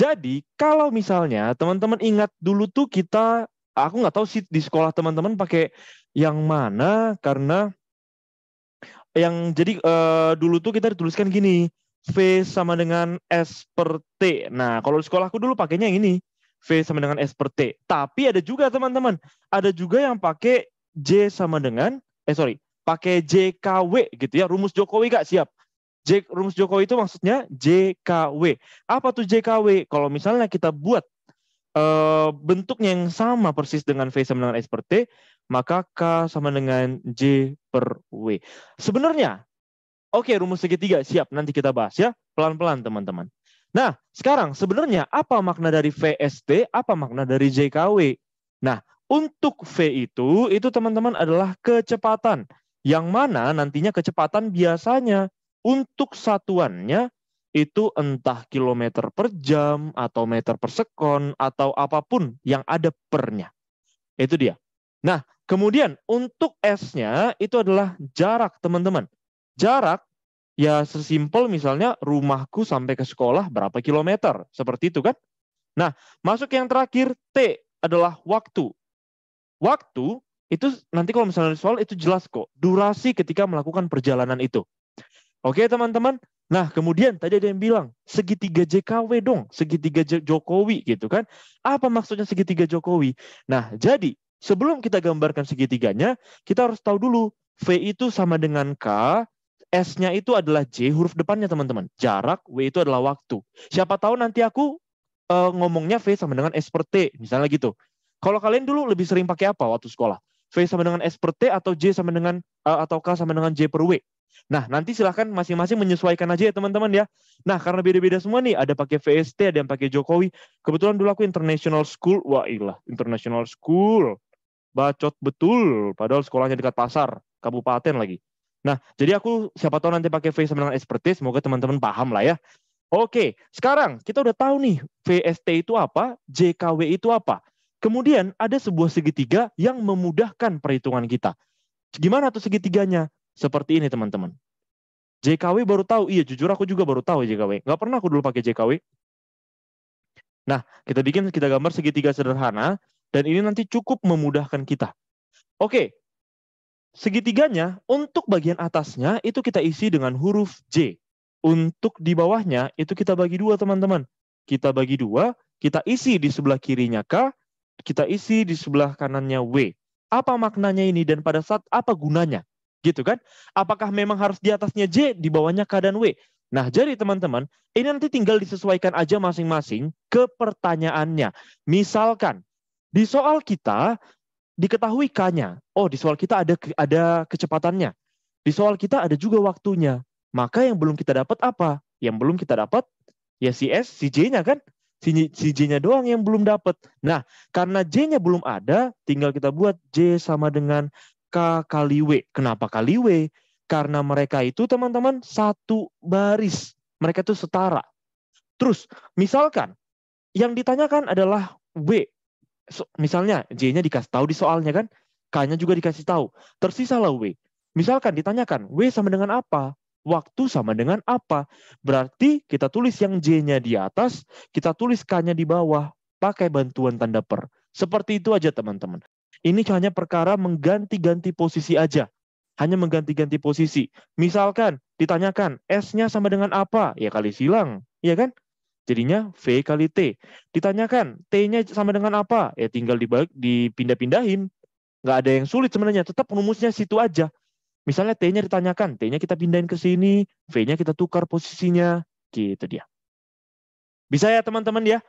Jadi kalau misalnya teman-teman ingat dulu tuh aku nggak tahu sih di sekolah teman-teman pakai yang mana, karena dulu tuh kita dituliskan gini, V sama dengan S per T. Nah, kalau di sekolahku dulu pakainya yang ini, V sama dengan S per T. Tapi ada juga teman-teman, ada juga yang pakai J sama dengan, pakai JKW gitu ya, rumus Jokowi Kak, siap. Rumus Jokowi itu maksudnya JKW. Apa tuh JKW? Kalau misalnya kita buat bentuknya yang sama persis dengan V sama dengan S per T, maka K sama dengan J per W. Sebenarnya, oke, rumus segitiga, siap. Nanti kita bahas ya, pelan-pelan teman-teman. Nah, sekarang sebenarnya apa makna dari VST, apa makna dari JKW? Nah, untuk V itu teman-teman adalah kecepatan. Yang mana nantinya kecepatan biasanya untuk satuannya itu entah kilometer per jam, atau meter per sekon, atau apapun yang ada pernya. Itu dia. Nah, kemudian untuk S-nya itu adalah jarak, teman-teman. Jarak, ya sesimpel misalnya rumahku sampai ke sekolah berapa kilometer. Seperti itu kan. Nah, masuk yang terakhir, T adalah waktu. Waktu itu nanti kalau misalnya soal itu jelas kok. Durasi ketika melakukan perjalanan itu. Oke teman-teman. Nah kemudian tadi ada yang bilang segitiga JKW dong, segitiga Jokowi gitu kan. Apa maksudnya segitiga Jokowi? Nah jadi sebelum kita gambarkan segitiganya, kita harus tahu dulu V itu sama dengan K, S-nya itu adalah J, huruf depannya teman-teman. Jarak, W itu adalah waktu. Siapa tahu nanti aku ngomongnya V sama dengan S per T, misalnya gitu. Kalau kalian dulu lebih sering pakai apa waktu sekolah? V sama dengan S per T atau J sama dengan atau K sama dengan J per W? Nah, nanti silahkan masing-masing menyesuaikan aja ya teman-teman ya. Nah, karena beda-beda semua nih, ada pakai VST, ada yang pakai Jokowi. Kebetulan dulu aku international school, wah ilah, international school. Bacot betul, padahal sekolahnya dekat pasar, kabupaten lagi. Nah, jadi aku siapa tahu nanti pakai V sama dengan S per T, semoga teman-teman paham lah ya. Oke, sekarang kita udah tahu nih VST itu apa, JKW itu apa. Kemudian ada sebuah segitiga yang memudahkan perhitungan kita. Gimana tuh segitiganya? Seperti ini teman-teman. JKW baru tahu, iya jujur aku juga baru tahu JKW. Nggak pernah aku dulu pakai JKW. Nah, kita gambar segitiga sederhana, dan ini nanti cukup memudahkan kita. Oke, segitiganya untuk bagian atasnya itu kita isi dengan huruf J. Untuk di bawahnya itu kita bagi dua teman-teman. Kita bagi dua, kita isi di sebelah kirinya K, kita isi di sebelah kanannya W. Apa maknanya ini dan pada saat apa gunanya? Gitu kan? Apakah memang harus di atasnya J, di bawahnya K dan W? Nah, jadi teman-teman, ini nanti tinggal disesuaikan aja masing-masing ke pertanyaannya. Misalkan, di soal kita diketahui K-nya. Oh, di soal kita ada kecepatannya. Di soal kita ada juga waktunya. Maka yang belum kita dapat apa? Yang belum kita dapat ya si S, si J-nya kan? Si J-nya doang yang belum dapat. Nah, karena J-nya belum ada, tinggal kita buat J sama dengan K kali W. Kenapa kali W? Karena mereka itu teman-teman satu baris. Mereka itu setara. Terus, misalkan yang ditanyakan adalah W. Misalnya J-nya dikasih tahu di soalnya kan, K-nya juga dikasih tahu. Tersisalah W. Misalkan ditanyakan W sama dengan apa? Waktu sama dengan apa? Berarti kita tulis yang J-nya di atas, kita tulis K-nya di bawah, pakai bantuan tanda per. Seperti itu aja teman-teman. Ini hanya perkara mengganti-ganti posisi aja. Hanya mengganti-ganti posisi. Misalkan ditanyakan S-nya sama dengan apa? Ya kali silang, ya kan? Jadinya V kali T. Ditanyakan T-nya sama dengan apa? Ya tinggal dipindah-pindahin. Nggak ada yang sulit sebenarnya. Tetap rumusnya situ aja. Misalnya T-nya ditanyakan, T-nya kita pindahin ke sini, V-nya kita tukar posisinya. Gitu dia. Bisa ya teman-teman ya?